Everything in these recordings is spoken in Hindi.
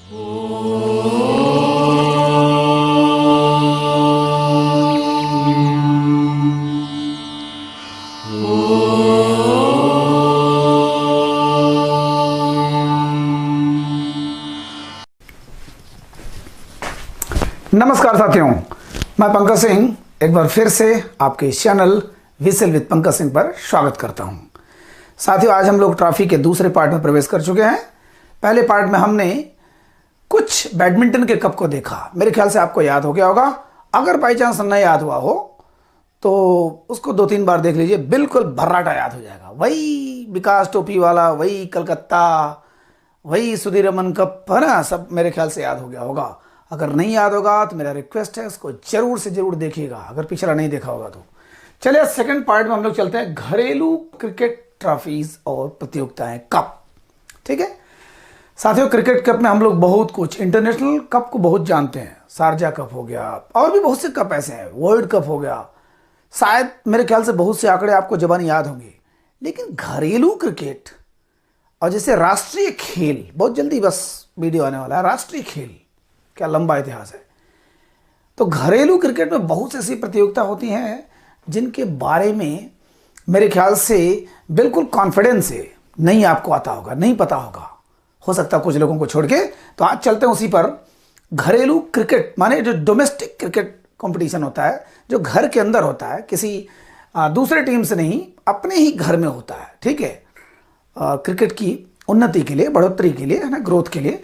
नमस्कार साथियों, मैं पंकज सिंह एक बार फिर से आपके channel whistle with Pankaj Singh पर स्वागत करता हूं। साथियों, आज हम लोग ट्रॉफी के दूसरे पार्ट में प्रवेश कर चुके हैं। पहले पार्ट में हमने कुछ बैडमिंटन के कप को देखा। मेरे ख्याल से आपको याद हो गया होगा। अगर बाई चांस न याद हुआ हो तो उसको 2-3 बार देख लीजिए, बिल्कुल भर्राटा याद हो जाएगा। वही विकास टोपी वाला, वही कलकत्ता, वही सुधीर रमन कप, है ना, सब मेरे ख्याल से याद हो गया होगा। अगर नहीं याद होगा तो मेरा रिक्वेस्ट है उसको जरूर से जरूर देखिएगा, अगर पिछला नहीं देखा होगा तो। चलिए सेकंड पार्ट में हम लोग चलते हैं, घरेलू क्रिकेट ट्रॉफीज और प्रतियोगिताएं कप। ठीक है साथियों, क्रिकेट कप में हम लोग बहुत कुछ, इंटरनेशनल कप को बहुत जानते हैं, शारजा कप हो गया और भी बहुत से कप ऐसे हैं, वर्ल्ड कप हो गया, शायद मेरे ख्याल से बहुत से आंकड़े आपको जबानी याद होंगे। लेकिन घरेलू क्रिकेट और जैसे राष्ट्रीय खेल, बहुत जल्दी बस वीडियो आने वाला है, राष्ट्रीय खेल क्या लंबा इतिहास है। तो घरेलू क्रिकेट में बहुत सी ऐसी प्रतियोगिता होती हैं जिनके बारे में मेरे ख्याल से बिल्कुल कॉन्फिडेंस से नहीं आपको आता होगा, नहीं पता होगा, हो सकता है कुछ लोगों को छोड़ के। तो आज चलते हैं उसी पर। घरेलू क्रिकेट माने जो डोमेस्टिक क्रिकेट कंपटीशन होता है, जो घर के अंदर होता है, किसी दूसरे टीम से नहीं, अपने ही घर में होता है। ठीक है, क्रिकेट की उन्नति के लिए, बढ़ोतरी के लिए, है ना, ग्रोथ के लिए।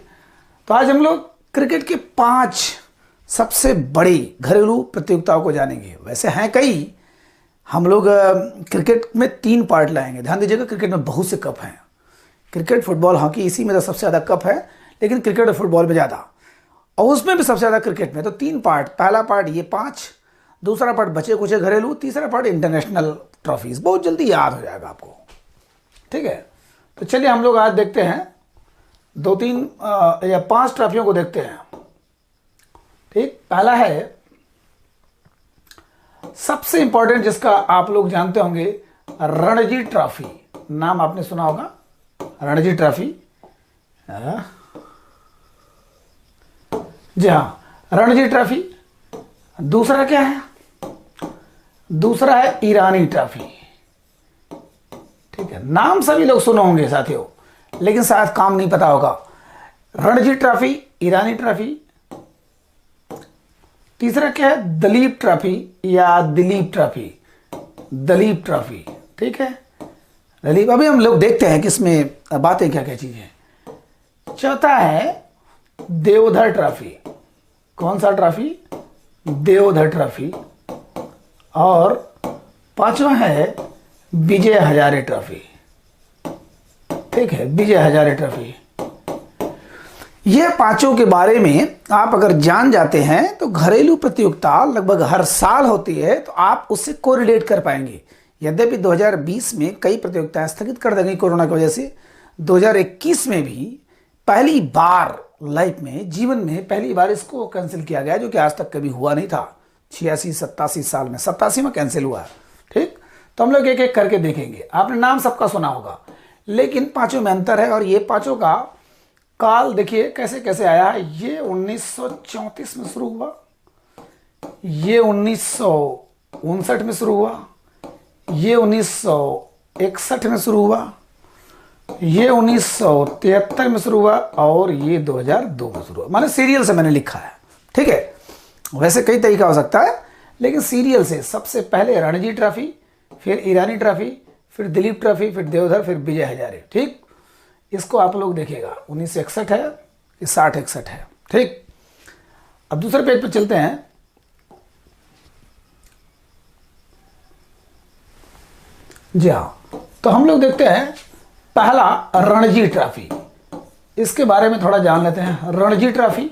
तो आज हम लोग क्रिकेट के 5 सबसे बड़ी घरेलू प्रतियोगिताओं को जानेंगे। वैसे हैं कई, हम लोग क्रिकेट में 3 पार्ट लाएंगे। ध्यान दीजिएगा, क्रिकेट में बहुत से कप हैं, क्रिकेट, फुटबॉल, हॉकी, इसी में तो सबसे ज़्यादा कप है, लेकिन क्रिकेट और फुटबॉल में ज़्यादा, और उसमें भी सबसे ज़्यादा क्रिकेट में। तो 3 पार्ट, पहला पार्ट ये 5, दूसरा पार्ट बचे कुछ घरेलू, तीसरा पार्ट इंटरनेशनल ट्रॉफीज। बहुत जल्दी याद हो जाएगा आपको। ठीक है, तो चलिए हम लोग आज देखते हैं 2-3 या 5 ट्रॉफियों को देखते हैं। ठीक, पहला है सबसे इंपॉर्टेंट, जिसका आप लोग जानते होंगे, रणजी ट्रॉफी। नाम आपने सुना होगा, रणजी ट्रॉफी। जी हाँ, रणजी ट्रॉफी। दूसरा क्या है? दूसरा है ईरानी ट्रॉफी। ठीक है, नाम सभी लोग सुने होंगे साथियों, लेकिन शायद काम नहीं पता होगा। रणजी ट्रॉफी, ईरानी ट्रॉफी। तीसरा क्या है? दलीप ट्रॉफी या दिलीप ट्रॉफी, दलीप ट्रॉफी। ठीक है, दलीप। अभी हम लोग देखते हैं कि इसमें बातें क्या क्या चीजें हैं। चौथा है देवधर ट्रॉफी। कौन सा ट्रॉफी? देवधर ट्रॉफी। और 5वां है विजय हजारे ट्रॉफी। ठीक है, विजय हजारे ट्रॉफी। ये 5 के बारे में आप अगर जान जाते हैं तो घरेलू प्रतियोगिता लगभग हर साल होती है, तो आप उससे कोरिलेट कर पाएंगे। यद्यपि 2020 में कई प्रतियोगिताएं स्थगित कर दी गई कोरोना की वजह से, 2021 में भी पहली बार लाइफ में, जीवन में पहली बार इसको कैंसिल किया गया, जो कि आज तक कभी हुआ नहीं था। 86-87 साल में, 87 में कैंसिल हुआ। ठीक, तो हम लोग एक एक करके देखेंगे। आपने नाम सबका सुना होगा, लेकिन 5 में अंतर है। और ये 5 का काल देखिए कैसे कैसे आया है। ये 1934 में शुरू हुआ, ये 1959 में शुरू हुआ, ये 1961 में शुरू हुआ, ये 1973 में शुरू हुआ, और ये 2002 में शुरू हुआ। माने सीरियल से मैंने लिखा है। ठीक है, वैसे कई तरीका हो सकता है, लेकिन सीरियल से सबसे पहले रणजी ट्रॉफी, फिर ईरानी ट्रॉफी, फिर दिलीप ट्रॉफी, फिर देवधर, फिर विजय हजारे। ठीक, इसको आप लोग देखिएगा। 1961 है कि 60-61 है। ठीक, अब दूसरे पेज पर चलते हैं। जी हाँ, तो हम लोग देखते हैं पहला रणजी ट्रॉफी। इसके बारे में थोड़ा जान लेते हैं। रणजी ट्रॉफी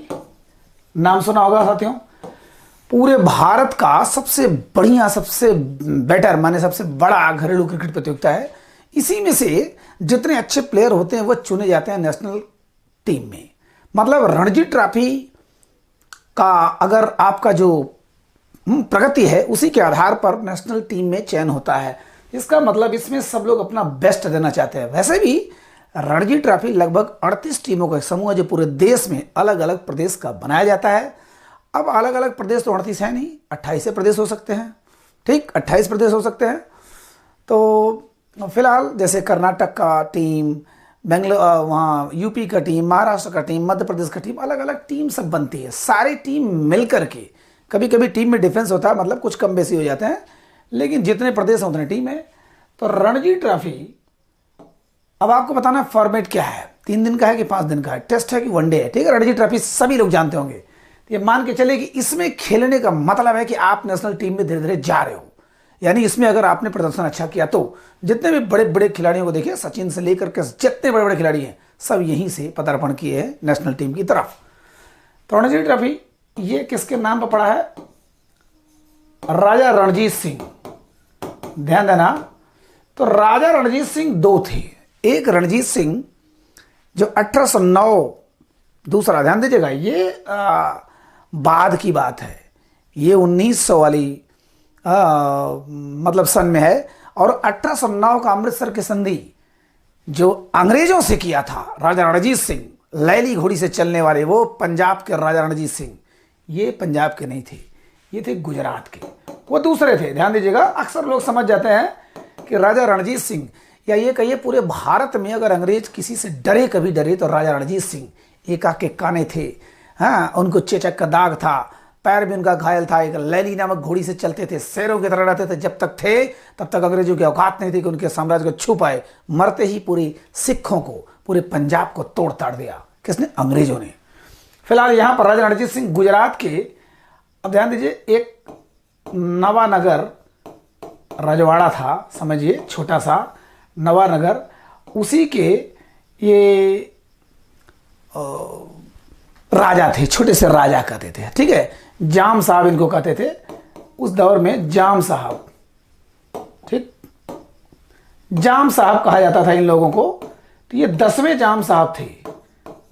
नाम सुना होगा साथियों। पूरे भारत का सबसे बढ़िया, सबसे बेटर, माने सबसे बड़ा घरेलू क्रिकेट प्रतियोगिता है। इसी में से जितने अच्छे प्लेयर होते हैं वो चुने जाते हैं नेशनल टीम में। मतलब रणजी ट्रॉफी का अगर आपका जो प्रगति है, उसी के आधार पर नेशनल टीम में चयन होता है। इसका मतलब इसमें सब लोग अपना बेस्ट देना चाहते हैं। वैसे भी रणजी ट्रॉफी लगभग 38 टीमों का एक समूह है जो पूरे देश में अलग अलग प्रदेश का बनाया जाता है। अब अलग अलग प्रदेश तो 38 है नहीं, 28 प्रदेश हो सकते हैं। ठीक, 28 प्रदेश हो सकते हैं। तो फिलहाल जैसे कर्नाटक का टीम, बेंगलोर, वहाँ यूपी का टीम, महाराष्ट्र का टीम, मध्य प्रदेश का टीम, अलग अलग टीम सब बनती है। सारी टीम मिल करके, कभी कभी टीम में डिफरेंस होता है, मतलब कुछ कम बेसी हो जाते हैं, लेकिन जितने प्रदेश हैं उतने टीम है। तो रणजी ट्रॉफी, अब आपको बताना है फॉर्मेट क्या है, 3 दिन का है कि 5 दिन का है, टेस्ट है कि वनडे है। ठीक है, रणजी ट्रॉफी सभी लोग जानते होंगे। तो ये मान के चले कि इसमें खेलने का मतलब है कि आप नेशनल टीम में धीरे धीरे जा रहे हो, यानी इसमें अगर आपने प्रदर्शन अच्छा किया तो जितने भी बड़े बड़े खिलाड़ियों को देखिए, सचिन से लेकर के जितने बड़े बड़े खिलाड़ी हैं सब यहीं से पदार्पण किए हैं नेशनल टीम की तरफ। तो रणजी ट्रॉफी ये किसके नाम पर पड़ा है? राजा रणजीत सिंह, ध्यान देना। तो राजा रणजीत सिंह 2 थे, एक रणजीत सिंह जो 1809, दूसरा ध्यान दीजिएगा ये बाद की बात है, ये 1900 वाली मतलब सन में है। और 1809 का अमृतसर की संधि जो अंग्रेजों से किया था राजा रणजीत सिंह, लैली घोड़ी से चलने वाले, वो पंजाब के राजा रणजीत सिंह, ये पंजाब के नहीं थे, ये थे गुजरात के, वो दूसरे थे। ध्यान दीजिएगा, अक्सर लोग समझ जाते हैं कि राजा रणजीत सिंह, या ये कहिए पूरे भारत में अगर अंग्रेज किसी से डरे, कभी डरे, तो राजा रणजीत सिंह एका के काने थे। हाँ, उनको चेचक का दाग था, पैर भी उनका घायल था, एक लैली नामक घोड़ी से चलते थे, शेरों की तरह रहते थे। जब तक थे तब तक अंग्रेजों की औकात नहीं थी कि उनके साम्राज्य को छू पाए। मरते ही पूरे सिखों को, पूरे पंजाब को तोड़ ताड़ दिया। किसने? अंग्रेजों ने। फिलहाल यहाँ पर राजा रणजीत सिंह गुजरात के, अब ध्यान दीजिए, एक नवानगर रजवाड़ा था, समझिए छोटा सा नवानगर, उसी के ये राजा थे, छोटे से राजा कहते थे। ठीक है, जाम साहब इनको कहते थे उस दौर में, जाम साहब। ठीक, जाम साहब कहा जाता था इन लोगों को। तो ये 10वें जाम साहब थे,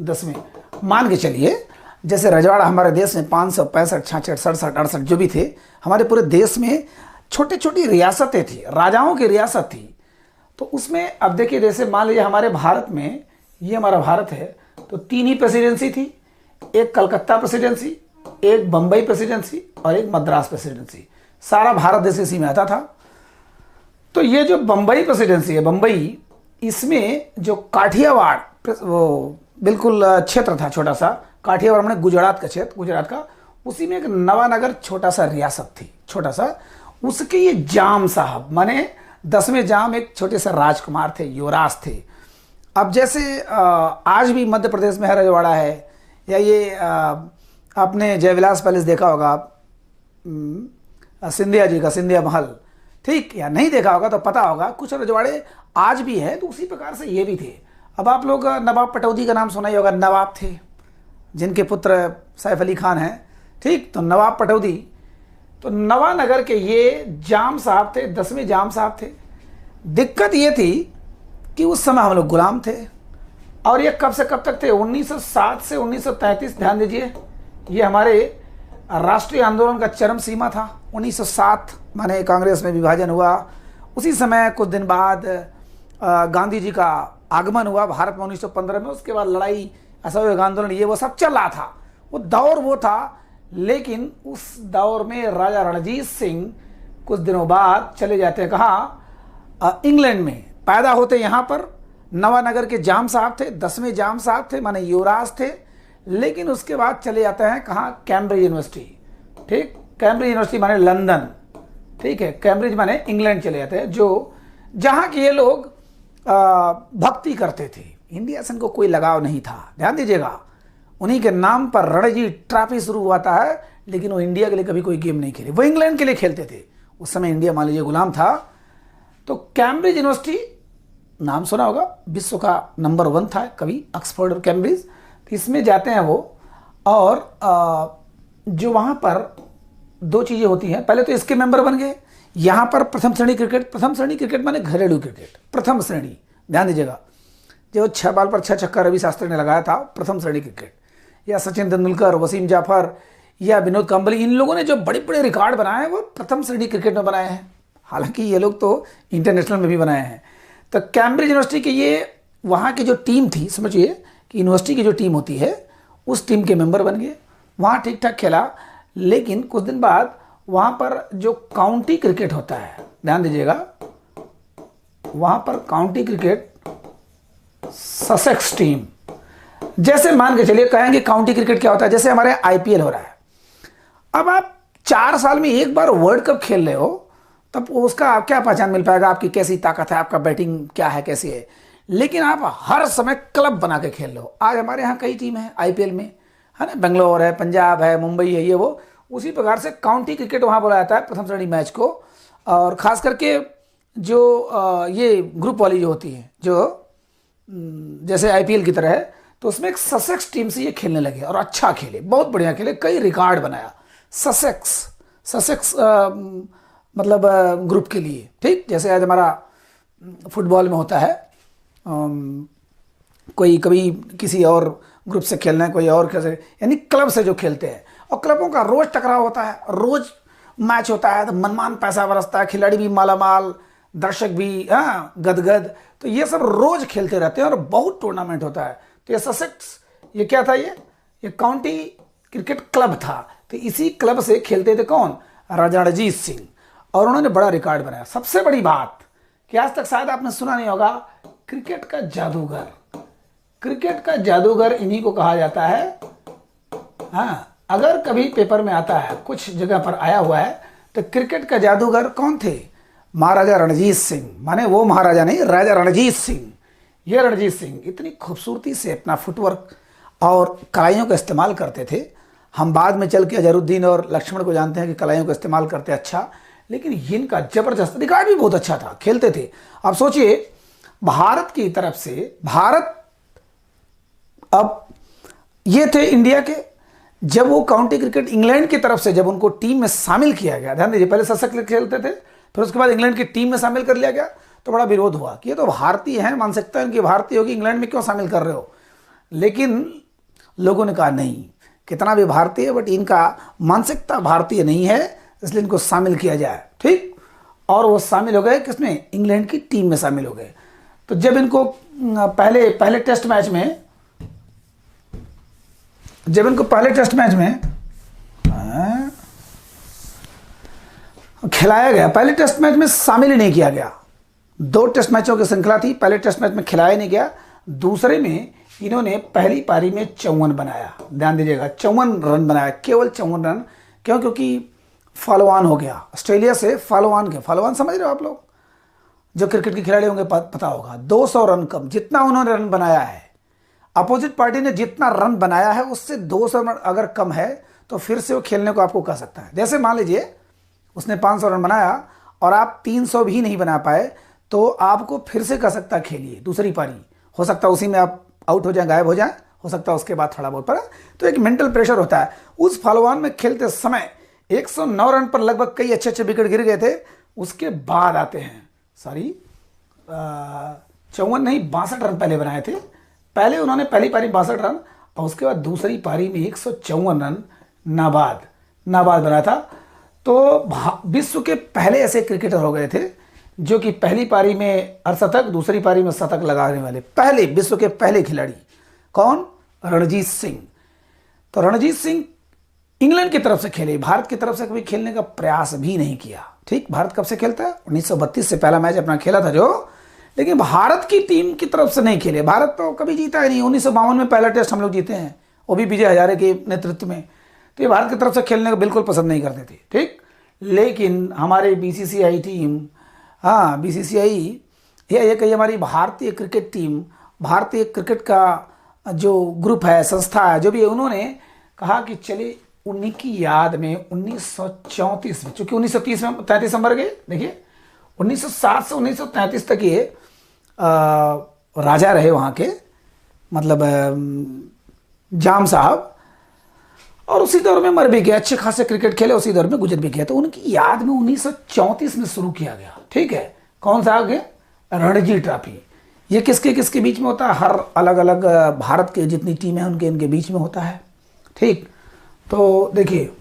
10वें। मान के चलिए जैसे रजवाड़ा हमारे देश में 565, 66, 67, 68 जो भी थे, हमारे पूरे देश में छोटी छोटी रियासतें थी, राजाओं की रियासत थी। तो उसमें अब देखिए, जैसे मान लीजिए हमारे भारत में, ये हमारा भारत है, तो 3 ही प्रेसिडेंसी थी, एक कलकत्ता प्रेसिडेंसी, एक बंबई प्रेसिडेंसी और एक मद्रास प्रेसिडेंसी। सारा भारत देश इसी में आता था। तो ये जो बंबई प्रेसिडेंसी है, बंबई, इसमें जो काठियावाड़, वो बिल्कुल क्षेत्र था छोटा सा, काठियावाड़ मैंने गुजरात का क्षेत्र, गुजरात का, उसी में एक नवानगर छोटा सा रियासत थी, छोटा सा, उसके ये जाम साहब माने 10वें जाम एक छोटे से राजकुमार थे, युवराज थे। अब जैसे आज भी मध्य प्रदेश में है रजवाड़ा है, या ये आपने जयविलास पैलेस देखा होगा, सिंधिया जी का सिंधिया महल, ठीक, या नहीं देखा होगा तो पता होगा, कुछ रजवाड़े आज भी हैं। तो उसी प्रकार से ये भी थे। अब आप लोग नवाब पटौदी का नाम सुना ही होगा, नवाब थे जिनके पुत्र सैफ अली खान हैं। ठीक, तो नवाब पटौदी, तो नवानगर के ये जाम साहब थे, 10वें जाम साहब थे। दिक्कत ये थी कि उस समय हम लोग गुलाम थे, और ये कब से कब तक थे? 1907 से 1933। ध्यान दीजिए, ये हमारे राष्ट्रीय आंदोलन का चरम सीमा था। 1907 माने कांग्रेस में विभाजन हुआ, उसी समय कुछ दिन बाद गांधी जी का आगमन हुआ भारत में 1915 में। उसके बाद लड़ाई, असहयोग आंदोलन, ये वो सब चल रहा था, वो दौर वो था। लेकिन उस दौर में राजा रणजीत सिंह कुछ दिनों बाद चले जाते हैं कहाँ? इंग्लैंड में। पैदा होते यहाँ पर नवानगर के जाम साहब थे, 10वें जाम साहब थे, माने युवराज थे। लेकिन उसके बाद चले जाते हैं कहाँ? Cambridge university. ठीक, कैम्ब्रिज यूनिवर्सिटी माने लंदन, ठीक है, कैम्ब्रिज माने इंग्लैंड चले जाते हैं, जो जहाँ के ये लोग भक्ति करते थे। इंडिया से इनको कोई लगाव नहीं था। ध्यान दीजिएगा, उन्हीं के नाम पर रणजी ट्रॉफी शुरू हुआ है, लेकिन वो इंडिया के लिए कभी कोई गेम नहीं खेले, वो इंग्लैंड के लिए खेलते थे। उस समय इंडिया मान लीजिए गुलाम था। तो कैम्ब्रिज यूनिवर्सिटी नाम सुना होगा, विश्व का नंबर 1 था कभी, ऑक्सफोर्ड और कैम्ब्रिज। तो इसमें जाते हैं वो, और जो वहाँ पर 2 चीज़ें होती हैं। पहले तो इसके मेंबर बन गए। यहाँ पर प्रथम श्रेणी क्रिकेट, प्रथम श्रेणी क्रिकेट माने घरेलू क्रिकेट, प्रथम श्रेणी, ध्यान दीजिएगा, जो 6 बॉल पर 6 छक्का रवि शास्त्री ने लगाया था, प्रथम श्रेणी क्रिकेट। या सचिन तेंदुलकर, वसीम जाफर या विनोद कांबली, इन लोगों ने जो बड़े बड़े रिकॉर्ड बनाए हैं वो प्रथम श्रेणी क्रिकेट में बनाए हैं। हालांकि ये लोग तो इंटरनेशनल में भी बनाए हैं। तो कैम्ब्रिज यूनिवर्सिटी के ये वहाँ की जो टीम थी, समझिए कि यूनिवर्सिटी की जो टीम होती है उस टीम के मेंबर बन गए। वहाँ ठीक ठाक खेला, लेकिन कुछ दिन बाद वहाँ पर जो काउंटी क्रिकेट होता है, ध्यान दीजिएगा, वहाँ पर काउंटी क्रिकेट ससेक्स टीम, जैसे मान के चलिए कहेंगे काउंटी क्रिकेट क्या होता है, जैसे हमारे आईपीएल हो रहा है। अब आप 4 साल में एक बार वर्ल्ड कप खेल रहे हो, तब उसका क्या पहचान मिल पाएगा, आपकी कैसी ताकत है, आपका बैटिंग क्या है, कैसी है। लेकिन आप हर समय क्लब बना के खेल रहे हो। आज हमारे यहाँ कई टीम है आईपीएल में, है ना, बेंगलोर है, पंजाब है, मुंबई है, ये वो। उसी प्रकार से काउंटी क्रिकेट वहाँ बोला जाता है प्रथम श्रेणी मैच को। और ख़ास करके जो ये ग्रुप वाली जो होती है, जो जैसे आईपीएल की तरह है, तो उसमें एक ससेक्स टीम से ये खेलने लगे और अच्छा खेले, बहुत बढ़िया खेले, कई रिकॉर्ड बनाया ससेक्स मतलब ग्रुप के लिए। ठीक, जैसे आज हमारा फुटबॉल में होता है, कोई कभी किसी और ग्रुप से खेलना है, कोई और कैसे, यानी क्लब से जो खेलते हैं, और क्लबों का रोज टकराव होता है, रोज मैच होता है, तो मनमान पैसा बरसता है, खिलाड़ी भी मालामाल, दर्शक भी हाँ गदगद, तो ये सब रोज खेलते रहते हैं और बहुत टूर्नामेंट होता है। तो ये ससेक्स, ये क्या था, ये काउंटी क्रिकेट क्लब था। तो इसी क्लब से खेलते थे कौन, राजा रणजीत सिंह, और उन्होंने बड़ा रिकॉर्ड बनाया। सबसे बड़ी बात कि आज तक शायद आपने सुना नहीं होगा, क्रिकेट का जादूगर, क्रिकेट का जादूगर इन्हीं को कहा जाता है। हाँ, अगर कभी पेपर में आता है, कुछ जगह पर आया हुआ है, तो क्रिकेट का जादूगर कौन थे, महाराजा रणजीत सिंह, माने वो महाराजा नहीं, राजा रणजीत सिंह। ये रणजीत सिंह इतनी खूबसूरती से अपना फुटवर्क और कलाइयों का इस्तेमाल करते थे। हम बाद में चल के अजहरुद्दीन और लक्ष्मण को जानते हैं कि कलाइयों का इस्तेमाल करते अच्छा, लेकिन इनका जबरदस्त रिकॉर्ड भी बहुत अच्छा था, खेलते थे। अब सोचिए, भारत की तरफ से, भारत अब ये थे इंडिया के, जब वो काउंटी क्रिकेट इंग्लैंड की तरफ से जब उनको टीम में शामिल किया गया, ध्यान दीजिए, पहले सशक्त खेलते थे, फिर उसके बाद इंग्लैंड की टीम में शामिल कर लिया गया, तो बड़ा विरोध हुआ कि ये तो भारतीय हैं, मानसिकता इनकी भारतीय होगी, इंग्लैंड में क्यों शामिल कर रहे हो। लेकिन लोगों ने कहा नहीं, कितना भी भारतीय है बट इनका मानसिकता भारतीय नहीं है, इसलिए इनको शामिल किया जाए। ठीक, और वो शामिल हो गए किसमें, इंग्लैंड की टीम में शामिल हो गए। तो जब इनको पहले टेस्ट मैच में, जब इनको पहले टेस्ट मैच में खिलाया गया, पहले टेस्ट मैच में शामिल ही नहीं किया गया। 2 टेस्ट मैचों की श्रृंखला थी, पहले टेस्ट मैच में खिलाया नहीं गया, दूसरे में इन्होंने पहली पारी में 54 बनाया। ध्यान दीजिएगा, 54 रन बनाया, केवल 54 रन। क्यों, क्योंकि फॉलो ऑन हो गया ऑस्ट्रेलिया से, फॉलो ऑन के, फॉलो ऑन समझ रहे हो आप लोग, जो क्रिकेट के खिलाड़ी होंगे पता होगा। 200 रन कम, जितना उन्होंने रन बनाया है, अपोजिट पार्टी ने जितना रन बनाया है उससे 200 रन अगर कम है, तो फिर से वो खेलने को आपको कह सकता है। जैसे मान लीजिए उसने 500 रन बनाया और आप 300 भी नहीं बना पाए, तो आपको फिर से कह सकता है खेलिए दूसरी पारी, हो सकता है उसी में आप आउट हो जाए, गायब हो जाए, हो सकता है उसके बाद थोड़ा बहुत पड़ा। तो एक मेंटल प्रेशर होता है। उस फॉलो ऑन में खेलते समय 109 रन पर लगभग कई अच्छे अच्छे विकेट गिर गए थे। उसके बाद आते हैं, सॉरी 54 नहीं, 62 रन पहले बनाए थे। पहले उन्होंने पहली पारी 62 रन, और उसके बाद दूसरी पारी में 154 रन नाबाद बनाया था। तो विश्व के पहले ऐसे क्रिकेटर हो गए थे जो कि पहली पारी में अर्धशतक, दूसरी पारी में शतक लगाने वाले पहले, विश्व के पहले खिलाड़ी। कौन, रणजीत सिंह। तो रणजीत सिंह इंग्लैंड की तरफ से खेले, भारत की तरफ से कभी खेलने का प्रयास भी नहीं किया। ठीक, भारत कब से खेलता है, 1932 से पहला मैच अपना खेला था जो, लेकिन भारत की टीम की तरफ से नहीं खेले। भारत तो कभी जीता ही नहीं। 1952 में पहला टेस्ट हम लोग जीते हैं, वो भी विजय हजारे के नेतृत्व में। तो ये भारत की तरफ से खेलने को बिल्कुल पसंद नहीं करते थे। ठीक, लेकिन हमारे बीसीसीआई टीम, हाँ बीसीसीआई, ये कही हमारी भारतीय क्रिकेट टीम, भारतीय क्रिकेट का जो ग्रुप है, संस्था है, जो भी है, उन्होंने कहा कि चलिए उन्हीं की याद में 1934 में, चूंकि 1930 में 33 में मर गए, देखिए 1907 से 1933 तक ये राजा रहे वहाँ के, मतलब जाम साहब, और उसी दौर में मर भी गया, अच्छे खासे क्रिकेट खेले, उसी दौर में गुजर भी गया। तो उनकी याद में 1934 में शुरू किया गया। ठीक है, कौन सा आगे, रणजी ट्रॉफी। ये किसके किसके बीच में होता है, हर अलग अलग भारत के जितनी टीमें हैं इनके बीच में होता है। ठीक, तो देखिए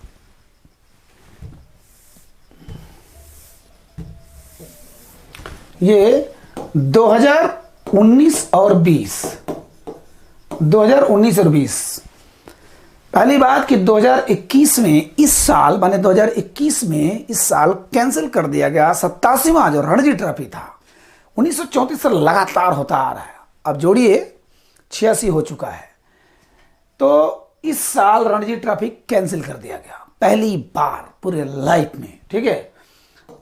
ये 2000 19 और 20, 2019 और 20। पहली बात कि 2021 में, इस साल माने 2021 में, इस साल कैंसिल कर दिया गया 87वां जो रणजी ट्रॉफी था। 1934 से लगातार होता आ रहा है, अब जोड़िए 86 हो चुका है। तो इस साल रणजी ट्रॉफी कैंसिल कर दिया गया पहली बार पूरे लाइफ में, ठीक है।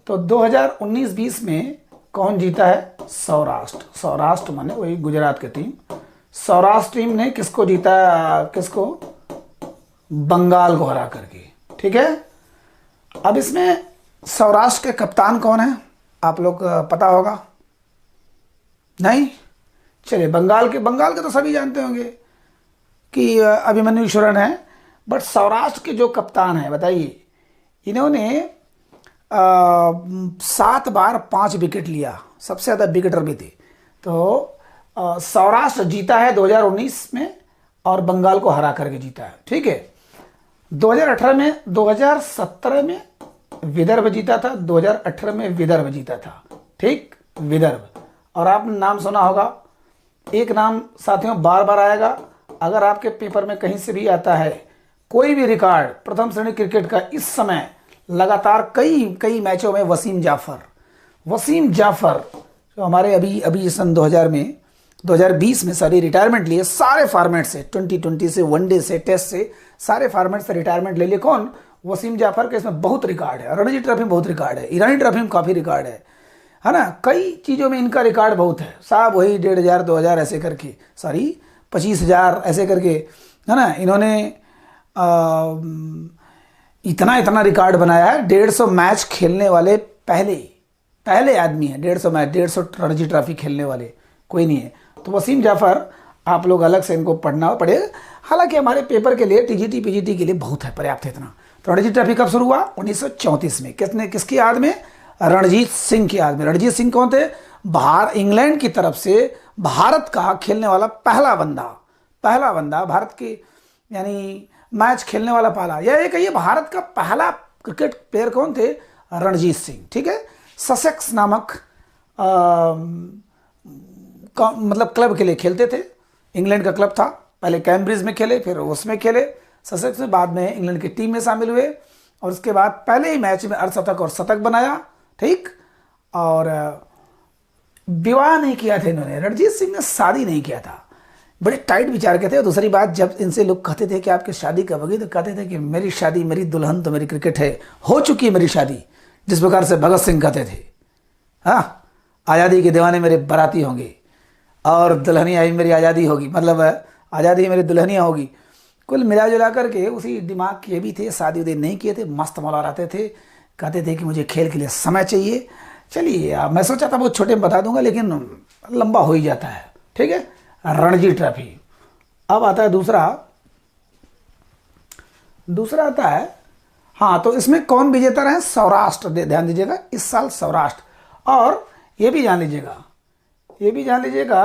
तो 2019-20 में कौन जीता है? सौराष्ट्र। सौराष्ट्र माने वही गुजरात की टीम। सौराष्ट्र टीम ने किसको जीता? किसको? बंगाल को हरा करके, ठीक है। अब इसमें सौराष्ट्र के कप्तान कौन है? आप लोग पता होगा? नहीं? चलिए, बंगाल के तो सभी जानते होंगे कि अभिमन्यु ईश्वरन है। बट सौराष्ट्र के जो कप्तान है, बताइए, इन्होंने 7 बार 5 विकेट लिया, सबसे ज़्यादा विकेटर भी थे। तो सौराष्ट्र जीता है 2019 में और बंगाल को हरा करके जीता है, ठीक है। 2018 में, 2017 में विदर्भ जीता था, 2018 में विदर्भ जीता था, ठीक, विदर्भ। और आपने नाम सुना होगा, एक नाम साथियों बार बार आएगा, अगर आपके पेपर में कहीं से भी आता है कोई भी रिकॉर्ड प्रथम श्रेणी क्रिकेट का इस समय लगातार कई मैचों में वसीम जाफर जो हमारे अभी सन 2020 में सारी रिटायरमेंट लिए, सारे फॉर्मेट से, 2020 से, वनडे से, टेस्ट से, सारे फॉर्मेट से रिटायरमेंट ले लिए। कौन? वसीम जाफर के। इसमें बहुत रिकॉर्ड है, रणजी ट्रॉफी में बहुत रिकॉर्ड है, ईरानी ट्रॉफी में काफ़ी रिकॉर्ड है ना। कई चीज़ों में इनका रिकॉर्ड बहुत है साहब, वही 1500 2000 ऐसे करके, सॉरी 25,000 ऐसे करके, है ना। इन्होंने इतना रिकॉर्ड बनाया है। 150 मैच खेलने वाले पहले आदमी है। 150 मैच, 150 रणजी ट्रॉफी खेलने वाले कोई नहीं है। तो वसीम जाफर, आप लोग अलग से इनको पढ़ना पड़ेगा। हालांकि हमारे पेपर के लिए, टीजीटी पीजीटी के लिए बहुत है, पर्याप्त है इतना। तो रणजी ट्रॉफी कब शुरू हुआ? 1934 में। किसकी याद में? रणजीत सिंह की याद में। रणजीत सिंह कौन थे? इंग्लैंड की तरफ से भारत का खेलने वाला पहला बंदा भारत के, यानी मैच खेलने वाला पहला, या ये कहिए भारत का पहला क्रिकेट प्लेयर कौन थे? रणजीत सिंह, ठीक है। ससेक्स नामक मतलब क्लब के लिए खेलते थे। इंग्लैंड का क्लब था, पहले कैम्ब्रिज में खेले, फिर उसमें खेले ससेक्स में, बाद में इंग्लैंड की टीम में शामिल हुए और उसके बाद पहले ही मैच में अर्धशतक और शतक बनाया, ठीक। और विवाह नहीं किया था इन्होंने, रणजीत सिंह ने शादी नहीं किया था, बड़े टाइट विचार के थे। और दूसरी बात, जब इनसे लोग कहते थे कि आपकी शादी कब होगी, तो कहते थे कि मेरी शादी, मेरी दुल्हन तो मेरी क्रिकेट है, हो चुकी है मेरी शादी। जिस प्रकार से भगत सिंह कहते थे, हाँ, आज़ादी के दीवाने मेरे बाराती होंगे और दुल्हनिया ही मेरी आज़ादी होगी, मतलब आज़ादी ही मेरी दुल्हनिया होगी। कुल मिला जुला करके उसी दिमाग के भी थे, शादी उदी नहीं किए थे, मस्त मौला रहते थे, कहते थे कि मुझे खेल के लिए समय चाहिए। चलिए, मैं सोचा था बहुत छोटे में बता दूंगा, लेकिन लंबा हो ही जाता है, ठीक है। रणजी ट्रॉफी। अब आता है दूसरा आता है, हाँ, तो इसमें कौन विजेता रहे? सौराष्ट्र, ध्यान दीजिएगा, इस साल सौराष्ट्र। और ये भी जान लीजिएगा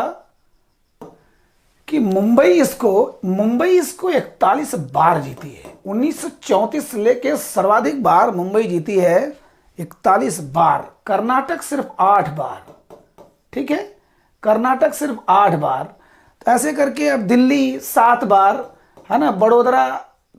कि मुंबई इसको 41 बार जीती है। 1934 से लेके सर्वाधिक बार मुंबई जीती है, 41 बार। कर्नाटक सिर्फ 8 बार, ठीक है, कर्नाटक सिर्फ 8 बार। तो ऐसे करके अब दिल्ली 7 बार, है ना, बड़ोदरा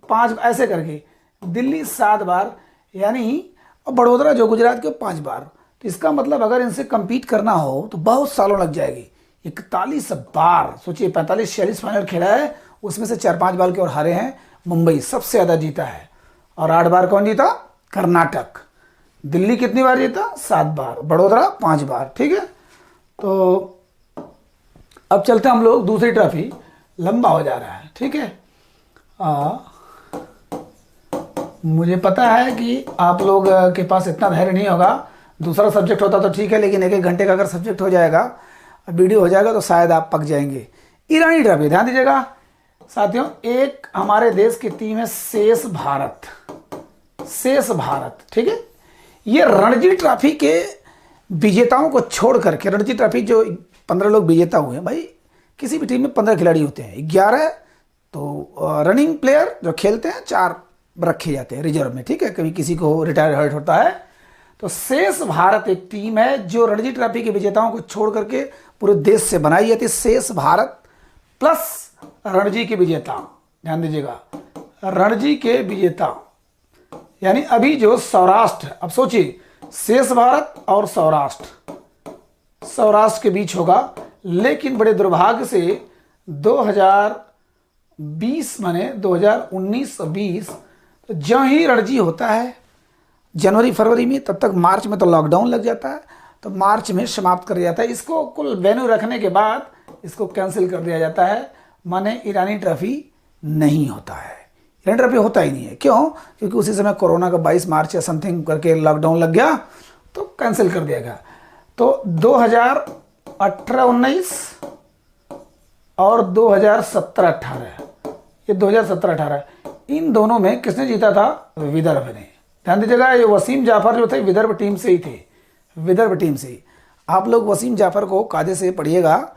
5, ऐसे करके दिल्ली 7 बार, यानी बड़ोदरा जो गुजरात के 5 बार। तो इसका मतलब अगर इनसे compete करना हो तो बहुत सालों लग जाएगी। 41 बार, सोचिए, 45-46 फाइनल खेला है, उसमें से 4-5 बार के और हारे हैं। मुंबई सबसे ज़्यादा जीता है। और 8 बार कौन जीता? कर्नाटक। दिल्ली कितनी बार जीता? 7 बार। बड़ोदरा 5 बार, ठीक है। तो अब चलते हम लोग दूसरी ट्रॉफी, लंबा हो जा रहा है, ठीक है। मुझे पता है कि आप लोग के पास इतना धैर्य नहीं होगा, दूसरा सब्जेक्ट होता तो ठीक है, लेकिन 1-1 घंटे का अगर सब्जेक्ट हो जाएगा, वीडियो हो जाएगा, तो शायद आप पक जाएंगे। ईरानी ट्रॉफी, ध्यान दीजिएगा साथियों, एक हमारे देश की टीम है शेष भारत, ठीक है। ये रणजी ट्रॉफी के विजेताओं को छोड़ करके, रणजी ट्रॉफी जो 15 लोग विजेता हुए हैं, भाई किसी भी टीम में 15 खिलाड़ी होते हैं, 11 तो रनिंग प्लेयर जो खेलते हैं, 4 रखे जाते हैं रिजर्व में, ठीक है, कभी किसी को रिटायर हर्ट होता है तो शेष भारत एक टीम है जो रणजी ट्रॉफी के विजेताओं को छोड़ करके पूरे देश से बनाई जाती है। शेष भारत प्लस रणजी के विजेता, ध्यान दीजिएगा, रणजी के विजेता यानी अभी जो सौराष्ट्र, अब सोचिए शेष भारत और सौराष्ट्र के बीच होगा। लेकिन बड़े दुर्भाग्य से 2020 माने 2019-20 तो जहाँ ही रणजी होता है जनवरी फरवरी में, तब तक मार्च में तो लॉकडाउन लग जाता है, तो मार्च में समाप्त कर दिया जाता है। इसको कुल वेन्यू रखने के बाद इसको कैंसिल कर दिया जाता है, माने ईरानी ट्रॉफी नहीं होता है। ईरानी ट्रॉफी होता ही नहीं है। क्यों? क्योंकि उसी समय कोरोना का 22 मार्च या समथिंग करके लॉकडाउन लग गया तो कैंसिल कर दिया गया। तो 2018-19 और 2017-18, ये 2017-18 इन दोनों में किसने जीता था? विदर्भ ने। ध्यान दीजिएगा, ये वसीम जाफर जो थे विदर्भ टीम से ही थे, विदर्भ टीम से ही। आप लोग वसीम जाफर को कायदे से पढ़िएगा,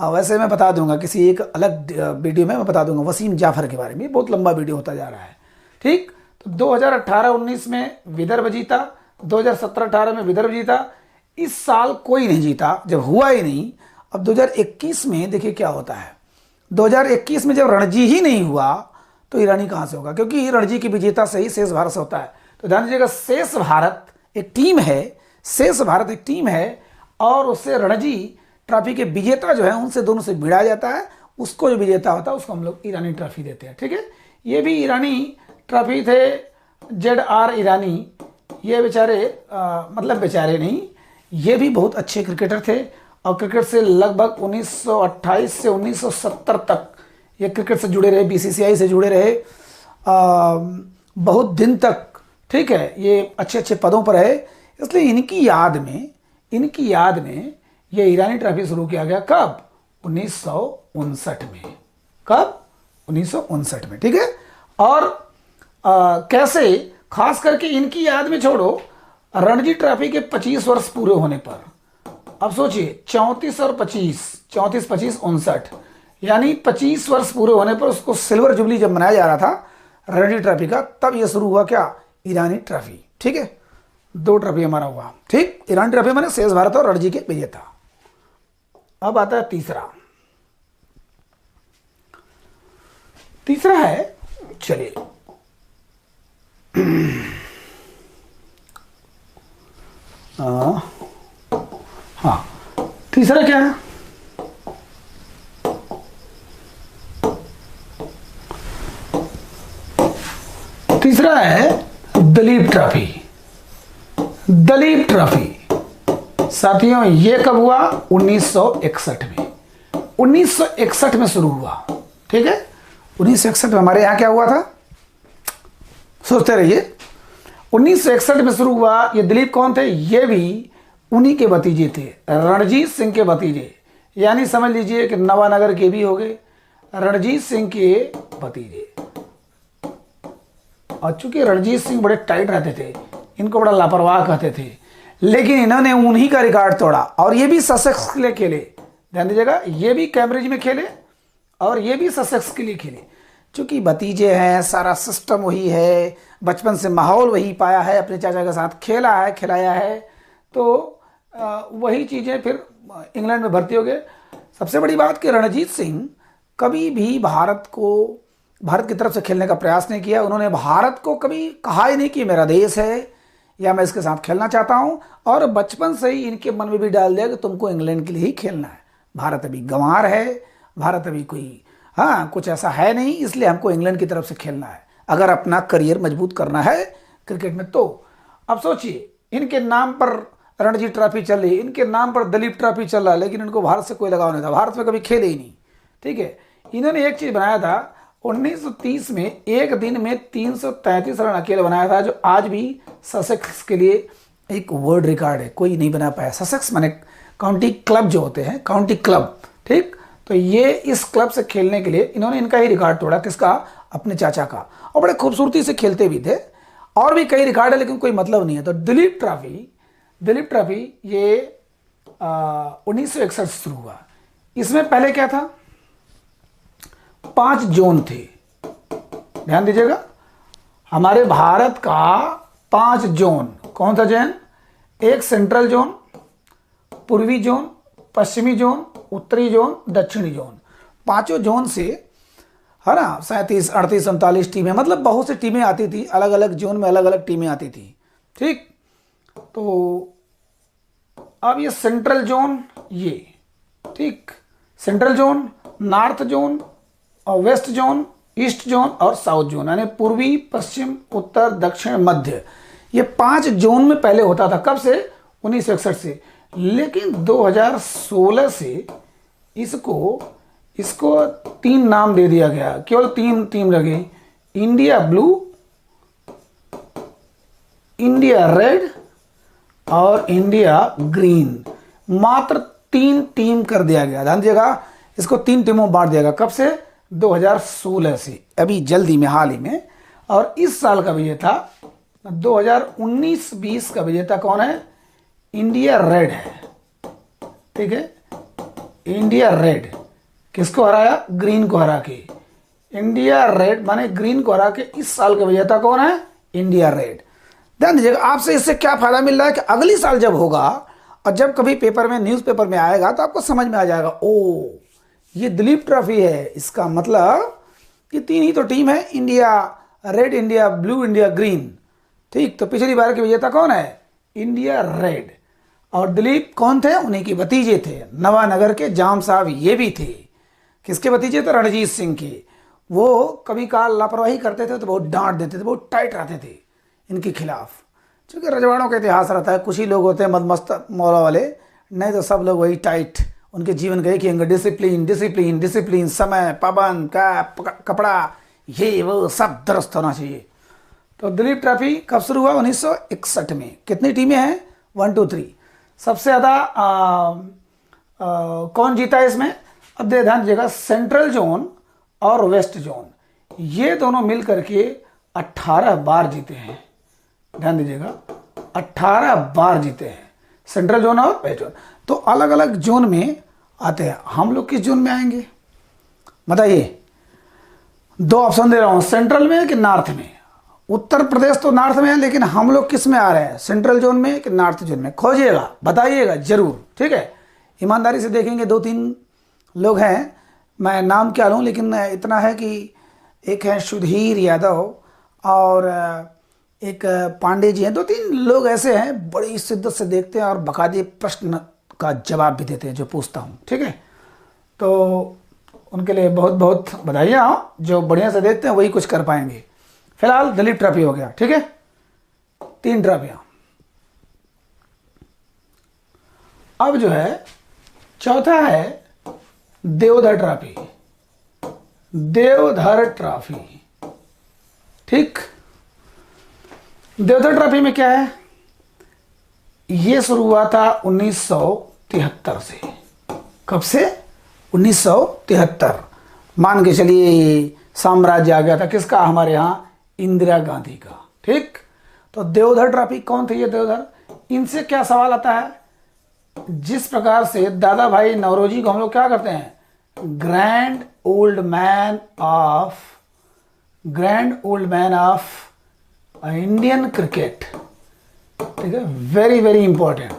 वैसे मैं बता दूंगा किसी एक अलग वीडियो में, मैं बता दूंगा वसीम जाफर के बारे में, बहुत लंबा वीडियो होता जा रहा है। ठीक, तो 2018-19 में विदर्भ जीता, 2017-18 में विदर्भ जीता। इस साल कोई नहीं जीता, जब हुआ ही नहीं। अब 2021 में देखिए क्या होता है। 2021 में जब रणजी ही नहीं हुआ तो ईरानी कहाँ से होगा? क्योंकि रणजी की विजेता से ही शेष भारत से होता है। तो ध्यान दीजिएगा, शेष भारत एक टीम है, शेष भारत एक टीम है और उससे रणजी ट्रॉफी के विजेता जो है उनसे दोनों से भिड़ा जाता है। उसको जो विजेता होता है उसको हम लोग ईरानी ट्रॉफी देते हैं। ठीक है, ये भी ईरानी ट्रॉफी थे, ZR ईरानी। ये बेचारे मतलब बेचारे नहीं, ये भी बहुत अच्छे क्रिकेटर थे और क्रिकेट से लगभग 1928 से 1970 तक ये क्रिकेट से जुड़े रहे, BCCI से जुड़े रहे बहुत दिन तक। ठीक है, ये अच्छे अच्छे पदों पर है। इसलिए इनकी याद में ये ईरानी ट्रॉफी शुरू किया गया। कब? 1959 में। कब? 1959 में। ठीक है, और कैसे? खास करके इनकी याद में छोड़ो, रणजी ट्रॉफी के 25 वर्ष पूरे होने पर, अब सोचिए 34 और 25, 34, 25, 59 यानी 25 वर्ष पूरे होने पर उसको सिल्वर जुबली जब मनाया जा रहा था रणजी ट्रॉफी का, तब यह शुरू हुआ क्या? ईरानी ट्रॉफी। ठीक है, 2 ट्रॉफी हमारा हुआ। ठीक, ईरानी ट्रॉफी माने शेष भारत और रणजी के विजेता। अब आता है तीसरा है, चलिए हाँ, तीसरा क्या है? तीसरा है दलीप ट्रॉफी। दलीप ट्रॉफी साथियों ये कब हुआ? 1961 में। 1961 में शुरू हुआ। ठीक है, 1961 में हमारे यहाँ क्या हुआ था? सोचते रहिए। 1961 में शुरू हुआ। ये दिलीप कौन थे? ये भी उन्हीं के भतीजे थे, रणजीत सिंह के भतीजे। यानी समझ लीजिए कि नवानगर के भी हो गए, रणजीत सिंह के भतीजे। और चूंकि रणजीत सिंह बड़े टाइट रहते थे, इनको बड़ा लापरवाह कहते थे, लेकिन इन्होंने उन्हीं का रिकॉर्ड तोड़ा और ये भी ससेक्स के लिए खेले। ध्यान दीजिएगा, ये भी कैम्ब्रिज में खेले और ये भी ससेक्स के लिए खेले। चूंकि भतीजे हैं, सारा सिस्टम वही है, बचपन से माहौल वही पाया है, अपने चाचा के साथ खेला है, खिलाया है, तो वही चीज़ें फिर इंग्लैंड में भर्ती हो गए। सबसे बड़ी बात कि रणजीत सिंह कभी भी भारत की तरफ से खेलने का प्रयास नहीं किया। उन्होंने भारत को कभी कहा ही नहीं कि मेरा देश है या मैं इसके साथ खेलना चाहता हूं, और बचपन से ही इनके मन में भी डाल दिया कि तुमको इंग्लैंड के लिए ही खेलना है। भारत अभी गंवार है, भारत अभी कोई कुछ ऐसा है नहीं, इसलिए हमको इंग्लैंड की तरफ से खेलना है अगर अपना करियर मजबूत करना है क्रिकेट में। तो अब सोचिए, इनके नाम पर रणजी ट्रॉफी चल रही, इनके नाम पर दलीप ट्रॉफी चल रहा है, लेकिन इनको भारत से कोई लगाव नहीं था, भारत में कभी खेले ही नहीं। ठीक है, इन्होंने एक चीज़ बनाया था 1930 में, एक दिन में 333 रन अकेले बनाया था, जो आज भी ससेक्स के लिए एक वर्ल्ड रिकॉर्ड है, कोई नहीं बना पाया। ससेक्स माने काउंटी क्लब जो होते हैं, काउंटी क्लब। ठीक, तो ये इस क्लब से खेलने के लिए इन्होंने इनका ही रिकॉर्ड तोड़ा। किसका? अपने चाचा का। और बड़े खूबसूरती से खेलते भी थे, और भी कई रिकॉर्ड है, लेकिन कोई मतलब नहीं है। तो दिलीप ट्रॉफी ये 1961 शुरू हुआ। इसमें पहले क्या था? 5 जोन थे। ध्यान दीजिएगा, हमारे भारत का 5 जोन। कौन सा जोन? एक सेंट्रल जोन, पूर्वी जोन, पश्चिमी जोन, उत्तरी जोन, दक्षिणी जोन, पांचों जोन से है ना 37, 38, 39 टीमें, मतलब बहुत सी टीमें आती थी, अलग अलग जोन में अलग अलग टीमें आती थी। ठीक, तो अब ये सेंट्रल जोन, ये ठीक, सेंट्रल जोन, नॉर्थ जोन और वेस्ट जोन, ईस्ट जोन और साउथ जोन, यानी पूर्वी, पश्चिम, उत्तर, दक्षिण, मध्य, ये 5 जोन में पहले होता था। कब से? 1961 से। लेकिन 2016 से इसको 3 नाम दे दिया गया, केवल 3 टीम रह गई, इंडिया ब्लू, इंडिया रेड और इंडिया ग्रीन। मात्र 3 टीम कर दिया गया। ध्यान दीजिएगा, इसको 3 टीमों में बांट दिया गया। कब से? 2016 से, अभी जल्दी में, हाल ही में। और इस साल का विजेता 2019-20 का विजेता कौन है? इंडिया रेड है। ठीक है, इंडिया रेड किसको हराया? ग्रीन को हरा के। इंडिया रेड माने ग्रीन को हरा के इस साल का विजेता कौन है? India red. ध्यान दीजिएगा, आपसे इससे क्या फायदा मिल रहा है कि अगली साल जब होगा और जब कभी पेपर में, न्यूज़पेपर में आएगा तो आपको समझ में आ जाएगा, ओ ये दिलीप ट्रॉफी है। इसका मतलब ये 3 ही तो टीम है, India red, India blue, India green. ठीक, तो पिछली बार के विजेता कौन है? India red. और दिलीप कौन थे? उन्हीं के भतीजे थे, नवानगर के जाम साहब ये भी थे। किसके भतीजे थे? रणजीत सिंह के। वो कभी काल लापरवाही करते थे तो बहुत डांट देते थे, बहुत टाइट रहते थे इनके खिलाफ। क्योंकि रजवाड़ों का इतिहास रहता है, कुछ ही लोग होते हैं मदमस्त मौला वाले, नहीं तो सब लोग वही टाइट, उनके जीवन का एक ही डिसिप्लिन, डिसिप्लिन, डिसिप्लिन, समय, पाबंद, कपड़ा, ये वो सब दुरुस्त होना चाहिए। तो दिलीप ट्रॉफी कब शुरू हुआ? 1961 में। कितनी टीमें हैं? 1, 2, 3। सबसे ज़्यादा कौन जीता है इसमें? अब ध्यान दीजिएगा, सेंट्रल जोन और वेस्ट जोन ये दोनों मिल करके 18 बार जीते हैं। ध्यान दीजिएगा, 18 बार जीते हैं सेंट्रल जोन और वेस्ट जोन। तो अलग अलग जोन में आते हैं। हम लोग किस जोन में आएंगे बताइए? 2 ऑप्शन दे रहा हूं, सेंट्रल में कि नॉर्थ में। उत्तर प्रदेश तो नॉर्थ में है, लेकिन हम लोग किस में आ रहे हैं? सेंट्रल जोन में कि नॉर्थ जोन में? खोजिएगा, बताइएगा जरूर। ठीक है, ईमानदारी से देखेंगे। 2-3 लोग हैं, मैं नाम क्या लूँ, लेकिन इतना है कि एक है सुधीर यादव और एक पांडे जी हैं। 2-3 लोग ऐसे हैं, बड़ी शिद्दत से देखते हैं और बाकायदे प्रश्न का जवाब भी देते हैं जो पूछता हूँ। ठीक है, तो उनके लिए बहुत बहुत बधाइयाँ। जो बढ़िया से देखते हैं वही कुछ कर पाएंगे। फिलहाल दिलीप ट्रॉफी हो गया। ठीक है, 3 ट्रॉफियाँ। अब जो है चौथा है देवधर ट्रॉफी। देवधर ट्रॉफी, ठीक। देवधर ट्रॉफी में क्या है? ये शुरू हुआ था 1973 से। कब से? 1973। मान के चलिए साम्राज्य आ गया था किसका? हमारे यहाँ इंदिरा गांधी का। ठीक, तो देवधर ट्रॉफी कौन थे ये देवधर? इनसे क्या सवाल आता है? जिस प्रकार से दादा भाई नौरोजी को हम लोग क्या करते हैं? Grand old man of Indian cricket. ठीक है, वेरी वेरी इंपॉर्टेंट।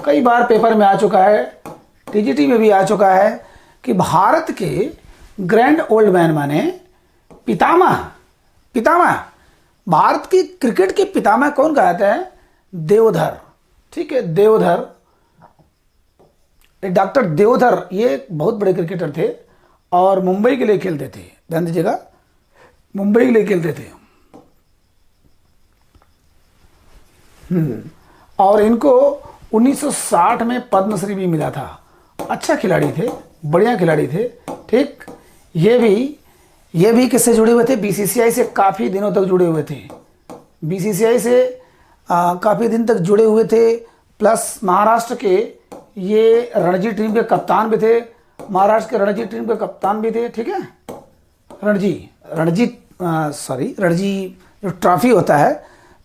कई बार पेपर में आ चुका है, टीजीटी में भी आ चुका है कि भारत के ग्रैंड ओल्ड मैन माने पितामह। भारत की क्रिकेट के पितामह कौन कहते हैं? देवधर। ठीक है, देवधर, डॉक्टर देवधर, ये एक बहुत बड़े क्रिकेटर थे और मुंबई के लिए खेलते थे। ध्यान दीजिएगा, मुंबई के लिए खेलते थे। और इनको 1960 में पद्मश्री भी मिला था। अच्छा खिलाड़ी थे, बढ़िया खिलाड़ी थे। ठीक, ये भी किससे जुड़े हुए थे? बीसीसीआई से काफ़ी दिनों तक जुड़े हुए थे। बीसीसीआई से काफ़ी दिन तक जुड़े हुए थे। प्लस महाराष्ट्र के ये रणजी टीम के कप्तान भी थे। महाराष्ट्र के रणजी टीम के कप्तान भी थे। ठीक है, रणजी जो ट्रॉफी होता है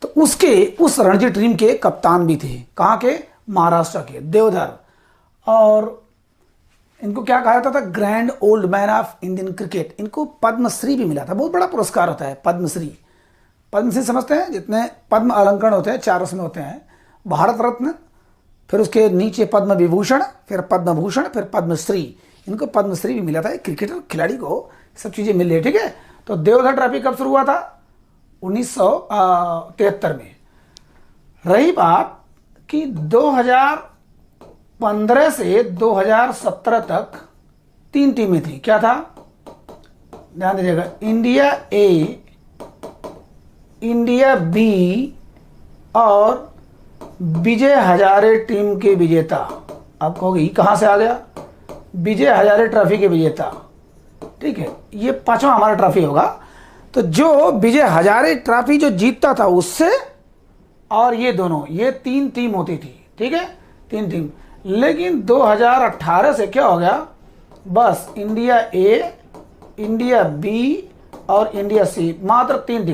तो उस रणजी टीम के कप्तान भी थे। कहाँ के? महाराष्ट्र के, देवधर। और इनको क्या कहा जाता था? Grand old man of Indian cricket. इनको पद्मश्री भी मिला था। बहुत बड़ा पुरस्कार होता है पद्मश्री। पद्मश्री समझते हैं? जितने पद्म अलंकरण होते हैं 4 उसमें होते हैं, भारत रत्न, फिर उसके नीचे पद्म विभूषण, फिर पद्म भूषण, फिर पद्मश्री। इनको पद्मश्री भी मिला था, एक क्रिकेटर खिलाड़ी को सब चीज़ें मिल रही है, ठीक है। तो देवधर ट्रॉफी कब शुरू हुआ था? 1973 में। रही बात कि 2015 से 2017 तक 3 टीमें थी। क्या था? ध्यान दीजिएगा, इंडिया ए, इंडिया बी और विजय हजारे टीम के विजेता। आप कहोगे कहाँ से आ गया? विजय हजारे ट्रॉफी के विजेता, ठीक है। ये 5वां हमारा ट्रॉफी होगा। तो जो विजय हजारे ट्रॉफी जो जीतता था उससे, और ये दोनों, ये 3 टीम होती थी, ठीक है, 3 टीम। लेकिन 2018 से क्या हो गया? बस इंडिया ए, इंडिया बी और इंडिया सी, मात्र 3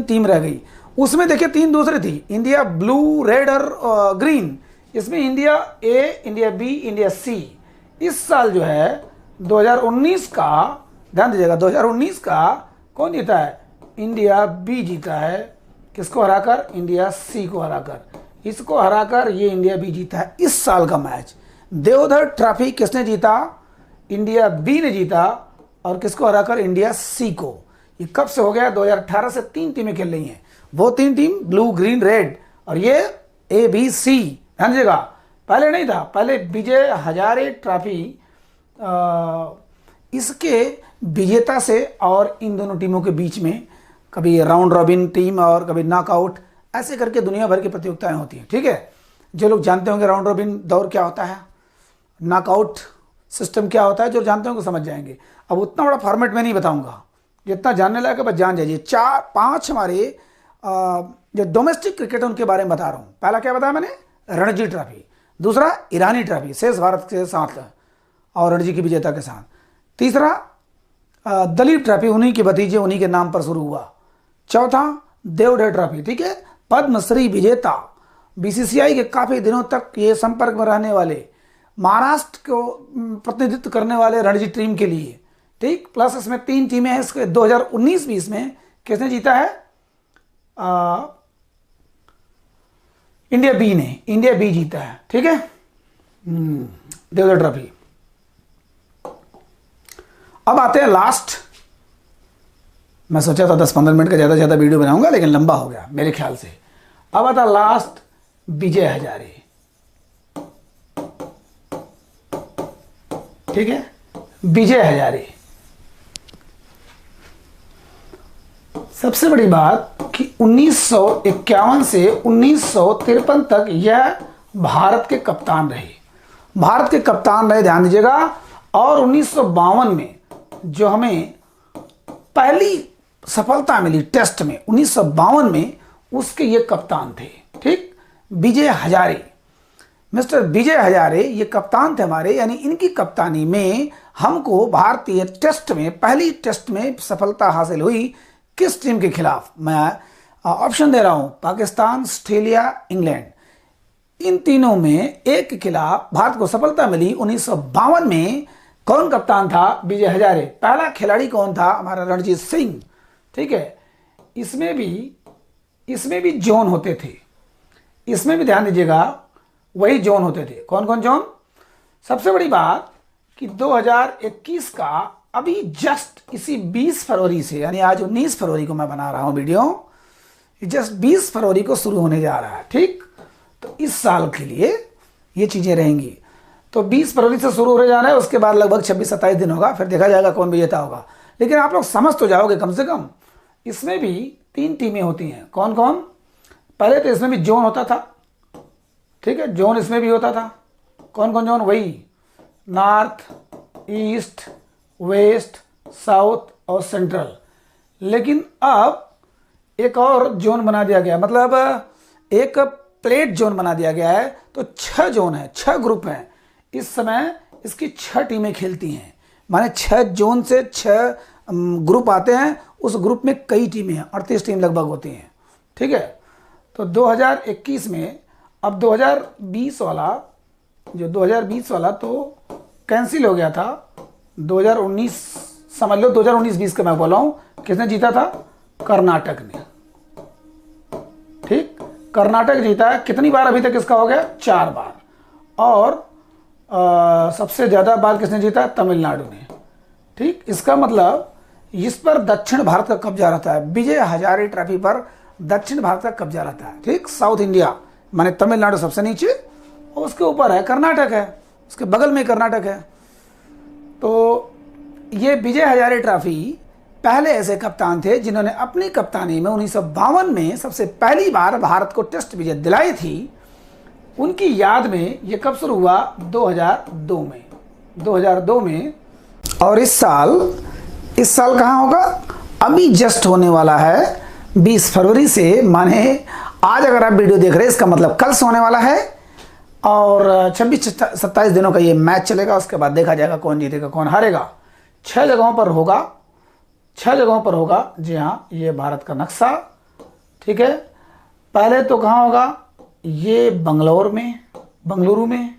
टीम रह गई। उसमें देखिए 3 दूसरे थी, इंडिया ब्लू, रेड और ग्रीन। इसमें इंडिया ए, इंडिया बी, इंडिया सी। इस साल जो है 2019 का, ध्यान दीजिएगा, 2019 का कौन जीता है? इंडिया बी जीता है। किसको हराकर? इंडिया सी को हराकर। इसको हराकर ये इंडिया बी जीता है। इस साल का मैच देवधर ट्रॉफी किसने जीता? इंडिया बी ने जीता। और किसको हराकर? इंडिया सी को। ये कब से हो गया? 2018 से 3 टीमें खेल रही हैं। वो 3 टीम ब्लू, ग्रीन, रेड, और ये ए, बी, सी। ध्यान दीजिएगा, पहले नहीं था। पहले विजय हजारे ट्रॉफी इसके विजेता से और इन दोनों टीमों के बीच में कभी राउंड रॉबिन टीम और कभी नॉकआउट, ऐसे करके दुनिया भर की प्रतियोगिताएं होती हैं, ठीक है। जो लोग जानते होंगे राउंड रॉबिन दौर क्या होता है, नॉकआउट सिस्टम क्या होता है, जो जानते होंगे समझ जाएंगे। अब उतना बड़ा फॉर्मेट में नहीं बताऊंगा, जितना जानने लायक है बस जान जाइए। 4-5 हमारे जो डोमेस्टिक क्रिकेट है उनके बारे में बता रहा हूँ। पहला क्या बताया मैंने? रणजी ट्रॉफी। दूसरा ईरानी ट्रॉफी, शेष भारत के साथ और रणजी की विजेता के साथ। तीसरा दलीप ट्रॉफी, उन्हीं के भतीजे, उन्हीं के नाम पर शुरू हुआ। चौथा देवधर ट्रॉफी, ठीक है, पद्मश्री विजेता, बीसीसीआई के काफ़ी दिनों तक ये संपर्क में रहने वाले, महाराष्ट्र को प्रतिनिधित्व करने वाले रणजी टीम के लिए, ठीक। प्लस इसमें 3 टीमें हैं। इसके 2019-20 में किसने जीता है? इंडिया बी ने, इंडिया बी जीता है, ठीक है, देवधर ट्रॉफी। अब आते हैं लास्ट। मैं सोचा था 10-15 मिनट का ज़्यादा से ज़्यादा वीडियो बनाऊंगा, लेकिन लंबा हो गया मेरे ख्याल से। अब आता लास्ट, विजय हजारे, ठीक है, विजय हजारे। सबसे बड़ी बात कि 1951 से 1953 तक यह भारत के कप्तान रहे, भारत के कप्तान रहे, ध्यान दीजिएगा। और 1952 में जो हमें पहली सफलता मिली टेस्ट में, 1952 में, उसके ये कप्तान थे, ठीक, विजय हजारे। मिस्टर विजय हजारे ये कप्तान थे हमारे, यानी इनकी कप्तानी में हमको भारतीय टेस्ट में, पहली टेस्ट में सफलता हासिल हुई। किस टीम के खिलाफ? मैं ऑप्शन दे रहा हूं, पाकिस्तान, ऑस्ट्रेलिया, इंग्लैंड। इन तीनों में एक के खिलाफ भारत को सफलता मिली। 1952 में कौन कप्तान था? विजय हजारे। पहला खिलाड़ी कौन था? हमारा रणजीत सिंह, ठीक है। इसमें भी जोन होते थे, इसमें भी ध्यान दीजिएगा, वही जोन होते थे। कौन कौन जोन? सबसे बड़ी बात कि 2021 का अभी जस्ट इसी 20 फरवरी से, यानी आज 19 फरवरी को मैं बना रहा हूं वीडियो, जस्ट 20 फरवरी को शुरू होने जा रहा है, ठीक। तो इस साल के लिए ये चीज़ें रहेंगी। तो 20 फरवरी से शुरू होने जा रहा है, उसके बाद लगभग 26-27 दिन होगा, फिर देखा जाएगा कौन विजेता होगा। लेकिन आप लोग समझ तो जाओगे कम से कम। इसमें भी 3 टीमें होती हैं। कौन कौन? पहले तो इसमें भी जोन होता था, ठीक है, जोन इसमें भी होता था। कौन कौन जोन? वही नॉर्थ, ईस्ट, वेस्ट, साउथ और सेंट्रल। लेकिन अब एक और जोन बना दिया गया, मतलब एक प्लेट जोन बना दिया गया है। तो 6 जोन है, 6 ग्रुप हैं। इस समय इसकी 6 टीमें खेलती हैं, माने 6 जोन से 6 ग्रुप आते हैं। उस ग्रुप में कई टीमें हैं, 38 टीम लगभग होती हैं, ठीक है। तो 2021 में, अब 2020 वाला, जो 2020 वाला तो कैंसिल हो गया था। 2019 समझ लो, 2019-20 का मैं बोला हूँ। किसने जीता था? कर्नाटक ने, ठीक, कर्नाटक जीता है। कितनी बार अभी तक इसका हो गया? 4 बार। और सबसे ज़्यादा बार किसने जीता? तमिलनाडु ने। ठीक, इसका मतलब इस पर दक्षिण भारत का कब्जा रहता है। विजय हजारे ट्रॉफी पर दक्षिण भारत का कब्जा रहता है। ठीक, साउथ इंडिया माने तमिलनाडु सबसे नीचे और उसके ऊपर है कर्नाटक है, उसके बगल में कर्नाटक है। तो ये विजय हजारे ट्रॉफी पहले ऐसे कप्तान थे जिन्होंने अपनी कप्तानी में 1952 में सबसे पहली बार भारत को टेस्ट विजय दिलाई थी। उनकी याद में ये कब शुरू हुआ? 2002 में। 2002 में। और इस साल कहाँ होगा? अभी जस्ट होने वाला है 20 फरवरी से, माने आज अगर आप वीडियो देख रहे हैं इसका मतलब कल से होने वाला है। और 26-27 दिनों का ये मैच चलेगा। उसके बाद देखा जाएगा कौन जीतेगा कौन हारेगा। 6 जगहों पर होगा, 6 जगहों पर होगा। जी हाँ, ये भारत का नक्शा। ठीक है, पहले तो कहाँ होगा? ये बंगलुरु में।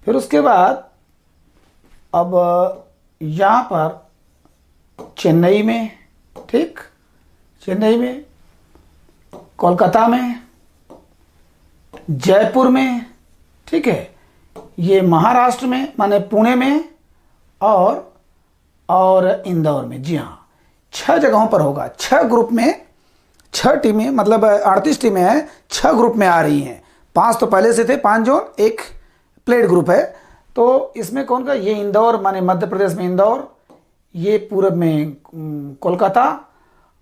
फिर उसके बाद अब यहाँ पर चेन्नई में, ठीक, चेन्नई में, कोलकाता में, जयपुर में, ठीक है, ये महाराष्ट्र में माने पुणे में और इंदौर में। जी हाँ, 6 जगहों पर होगा। 6 ग्रुप में 6 टीमें, मतलब 38 टीमें हैं, 6 ग्रुप में आ रही हैं। 5 तो पहले से थे, 5 जोन, 1 प्लेट ग्रुप है। तो इसमें कौन का? ये इंदौर माने मध्य प्रदेश में इंदौर, ये पूरब में कोलकाता,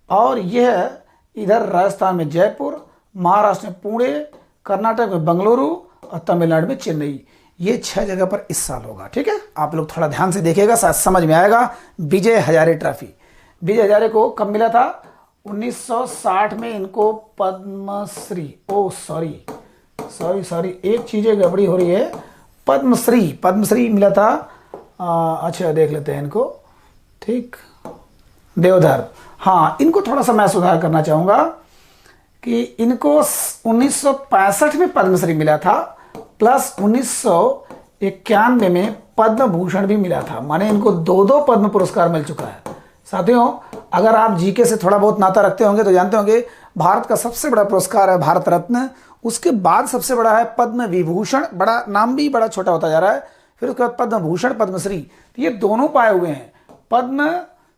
और यह इधर राजस्थान में जयपुर, महाराष्ट्र में पुणे, कर्नाटक में बेंगलुरु और तमिलनाडु में चेन्नई। ये 6 जगह पर इस साल होगा। ठीक है, आप लोग थोड़ा ध्यान से देखिएगा, शायद समझ में आएगा। विजय हजारे ट्रॉफी विजय हजारे को कब मिला था? 1960 में इनको पद्मश्री, ओ सॉरी, एक चीज़ें गड़बड़ी हो रही है। पद्मश्री मिला था। अच्छा, देख लेते हैं इनको। ठीक, देवधर। हाँ, इनको थोड़ा सा मैं सुधार करना चाहूँगा कि इनको 1965 में पद्मश्री मिला था, प्लस 1991 में पद्म भूषण भी मिला था। माने इनको 2 पद्म पुरस्कार मिल चुका है। साथियों, अगर आप जीके से थोड़ा बहुत नाता रखते होंगे तो जानते होंगे भारत का सबसे बड़ा पुरस्कार है भारत रत्न, उसके बाद सबसे बड़ा है पद्म विभूषण। बड़ा नाम भी बड़ा छोटा होता जा रहा है। फिर उसके बाद पद्म भूषण, पद्मश्री। तो ये दोनों पाए हुए हैं, पद्म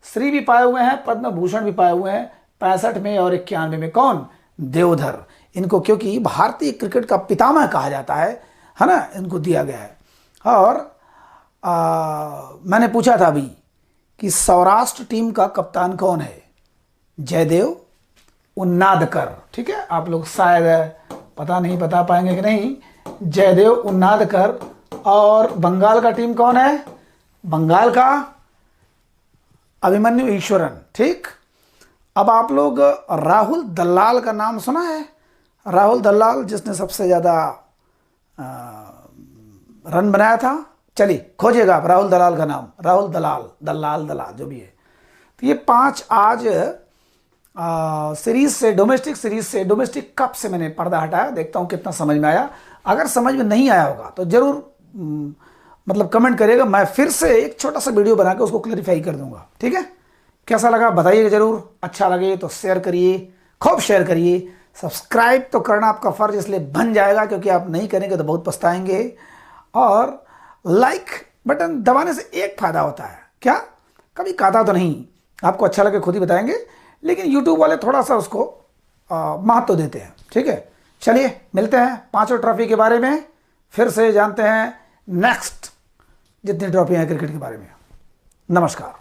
श्री भी पाए हुए हैं, पद्म भूषण भी पाए हुए हैं 65 में और 91 में। कौन? देवधर। इनको क्योंकि भारतीय क्रिकेट का पितामह कहा जाता है ना, इनको दिया गया है। और मैंने पूछा था अभी कि सौराष्ट्र टीम का कप्तान कौन है? जयदेव उन्नादकर। ठीक है, आप लोग शायद पता नहीं बता पाएंगे कि नहीं। जयदेव उन्नादकर। और बंगाल का टीम कौन है? बंगाल का अभिमन्यु ईश्वरन। ठीक, अब आप लोग राहुल दलाल का नाम सुना है? राहुल दलाल, जिसने सबसे ज़्यादा रन बनाया था। चलिए खोजिएगा आप राहुल दलाल का नाम, राहुल दलाल जो भी है। तो ये 5 आज सीरीज से, डोमेस्टिक कप से मैंने पर्दा हटाया। देखता हूँ कितना समझ में आया। अगर समझ में नहीं आया होगा तो ज़रूर मतलब कमेंट करिएगा, मैं फिर से एक छोटा सा वीडियो बना के उसको क्लैरिफाई कर दूंगा। ठीक है, कैसा लगा बताइएगा ज़रूर। अच्छा लगे तो शेयर करिए, खूब शेयर करिए। सब्सक्राइब तो करना आपका फ़र्ज इसलिए बन जाएगा क्योंकि आप नहीं करेंगे तो बहुत पछताएंगे। और लाइक बटन दबाने से एक फ़ायदा होता है, क्या? कभी कहता तो नहीं, आपको अच्छा लगे खुद ही बताएंगे, लेकिन यूट्यूब वाले थोड़ा सा उसको महत्व देते हैं। ठीक है, चलिए मिलते हैं 5 ट्रॉफी के बारे में, फिर से जानते हैं नेक्स्ट जितनी ट्रॉफी हैं क्रिकेट के बारे में। नमस्कार।